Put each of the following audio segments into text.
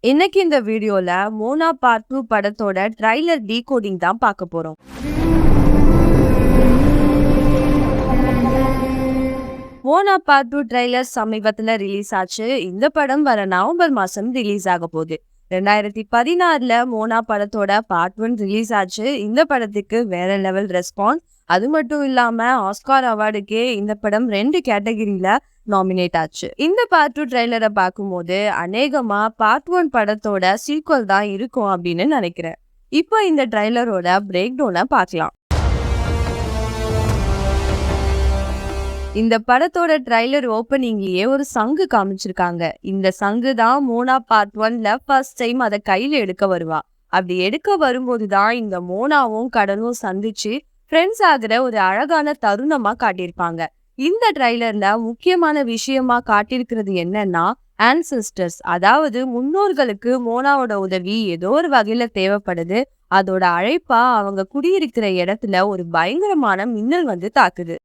இன்னைக்கு இந்த வீடியோல மோனா பார்ட் 2 படத்தோட ட்ரைலர் டீகோடிங் தான் பார்க்க போறோம். மோனா பார்ட் 2 ட்ரைலர் சமீபத்துல ரிலீஸ் ஆச்சு. இந்த படம் வர நவம்பர் மாசம் ரிலீஸ் ஆக போகுது. 2016ல மோனா படத்தோட பார்ட் 1 ரிலீஸ் ஆச்சு. இந்த படத்துக்கு வேற லெவல் ரெஸ்பான்ஸ். அது மட்டும் இல்லாம ஆஸ்கார் அவார்டுக்கே இந்த படம் 2 கேட்டகரியில நாமினேட் ஆச்சு. இந்த பார்ட் 2 ட்ரைலரை பார்க்கும்போது அநேகமா பார்ட் 1 படத்தோட சீக்வல் தான் இருக்கும் அப்படின்னு நினைக்கிறேன். இப்போ இந்த ட்ரைலரோட பிரேக் டவுனை பார்க்கலாம். இந்த படத்தோட ட்ரைலர் ஓப்பனிங்லயே ஒரு சங்கு காமிச்சிருக்காங்க. இந்த சங்கு தான் மோனா பார்ட் 1ல ஃபர்ஸ்ட் டைம் அதை கையில எடுக்க வருவா. அப்படி எடுக்க வரும்போதுதான் இந்த மோனாவும் கடலும் சந்திச்சு ஃப்ரெண்ட்ஸ் ஆகிற ஒரு அழகான தருணமா காட்டியிருப்பாங்க. இந்த ட்ரைலர்ல முக்கியமான விஷயமா காட்டியிருக்கிறது என்னன்னா ஆன்செஸ்டர்ஸ், அதாவது முன்னோர்களுக்கு மோனாவோட உதவி ஏதோ ஒரு வகையில தேவைப்படுது. அதோட அழைப்பா அவங்க குடியிருக்கிற இடத்துல ஒரு பயங்கரமான மின்னல் வந்து தாக்குது.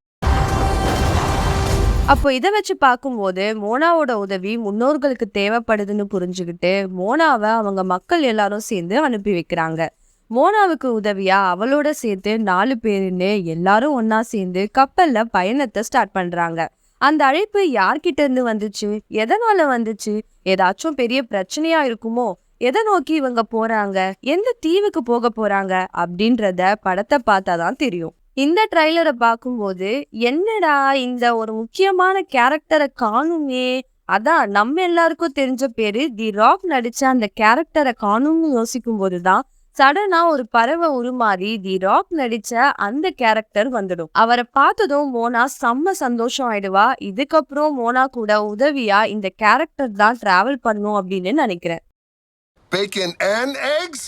அப்போ இதை வச்சு பார்க்கும்போது மோனாவோட உதவி முன்னோர்களுக்கு தேவைப்படுதுன்னு புரிஞ்சுக்கிட்டு மோனாவை அவங்க மக்கள் எல்லாரும் சேர்ந்து அனுப்பி வைக்கிறாங்க. மோனாவுக்கு உதவியா அவளோட சேர்த்து 4 பேருன்னு எல்லாரும் ஒன்னா சேர்ந்து கப்பல்ல பயணத்தை ஸ்டார்ட் பண்றாங்க. அந்த அழைப்பு யார்கிட்ட இருந்து வந்துச்சு, எதனால வந்துச்சு, ஏதாச்சும் பெரிய பிரச்சனையா இருக்குமோ, எதை நோக்கி இவங்க போறாங்க, எந்த தீவுக்கு போக போறாங்க அப்படின்றத படத்தை பார்த்தாதான் தெரியும். இந்த ட்ரைலரை பார்க்கும்போது என்னடா இந்த ஒரு முக்கியமான கேரக்டரை காணுமே, அதான் நம்ம எல்லாருக்கும் தெரிஞ்ச பேரு தி ராக் நடிச்ச அந்த கேரக்டரை காணும்னு யோசிக்கும் போதுதான் சடனா ஒரு பறவை உருமாறி தி ராக் நடிச்ச அந்த கேரக்டர் வந்துடும். அவரை பார்த்ததும் மோனா செம்ம சந்தோஷம் ஆயிடுவா. இதுக்கப்புறம் மோனா கூட உதவியா இந்த கேரக்டர் தான் டிராவல் பண்ணும் அப்படின்னு நினைக்கிறேன். Bacon and eggs?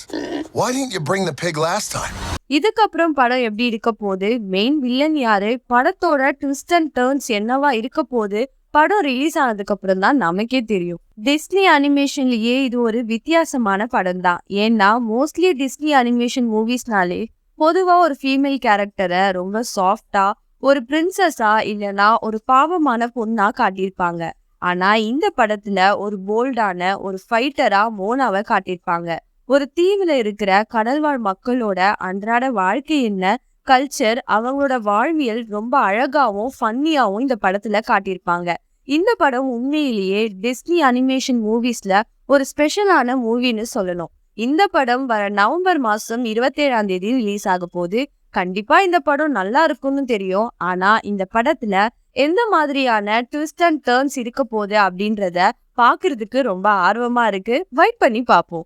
Why didn't you bring the pig last time? இதுக்கப்புறம் படம் எப்படி இருக்க போகுது, மெயின் வில்லன் யாரு, படத்தோட ட்விஸ்ட் அண்ட் டர்ன்ஸ் என்னவா இருக்க போகுது, படம் ரிலீஸ் ஆனதுக்கு அப்புறம் தான் நமக்கே தெரியும். டிஸ்னி அனிமேஷன்லயே இது ஒரு வித்தியாசமான படம் தான். ஏன்னா மோஸ்ட்லி டிஸ்னி அனிமேஷன் மூவிஸ்னாலே பொதுவா ஒரு ஃபீமேல் கேரக்டரை ரொம்ப சாஃப்டா ஒரு பிரின்சஸா இல்லைன்னா ஒரு பாவமான பொண்ணா காட்டியிருப்பாங்க. ஆனா இந்த படத்துல ஒரு போல்டான ஒரு ஃபைட்டரா மோனாவை காட்டியிருப்பாங்க. ஒரு தீவுல இருக்கிற கடல்வாழ் மக்களோட அன்றாட வாழ்க்கை என்ன, கல்ச்சர், அவங்களோட வாழ்வியல் ரொம்ப அழகாவும் ஃபன்னியாவும் இந்த படத்துல காட்டியிருப்பாங்க. இந்த படம் உண்மையிலேயே டிஸ்னி அனிமேஷன் மூவிஸ்ல ஒரு ஸ்பெஷலான மூவின்னு சொல்லணும். இந்த படம் வர நவம்பர் மாசம் 27ஆம் தேதி ரிலீஸ் ஆக போகுது. கண்டிப்பா இந்த படம் நல்லா இருக்கும்னு தெரியும். ஆனா இந்த படத்துல எந்த மாதிரியான ட்விஸ்ட் அண்ட் டர்ன்ஸ் இருக்க போகுது அப்படின்றத பாக்குறதுக்கு ரொம்ப ஆர்வமா இருக்கு. வெயிட் பண்ணி பார்ப்போம்.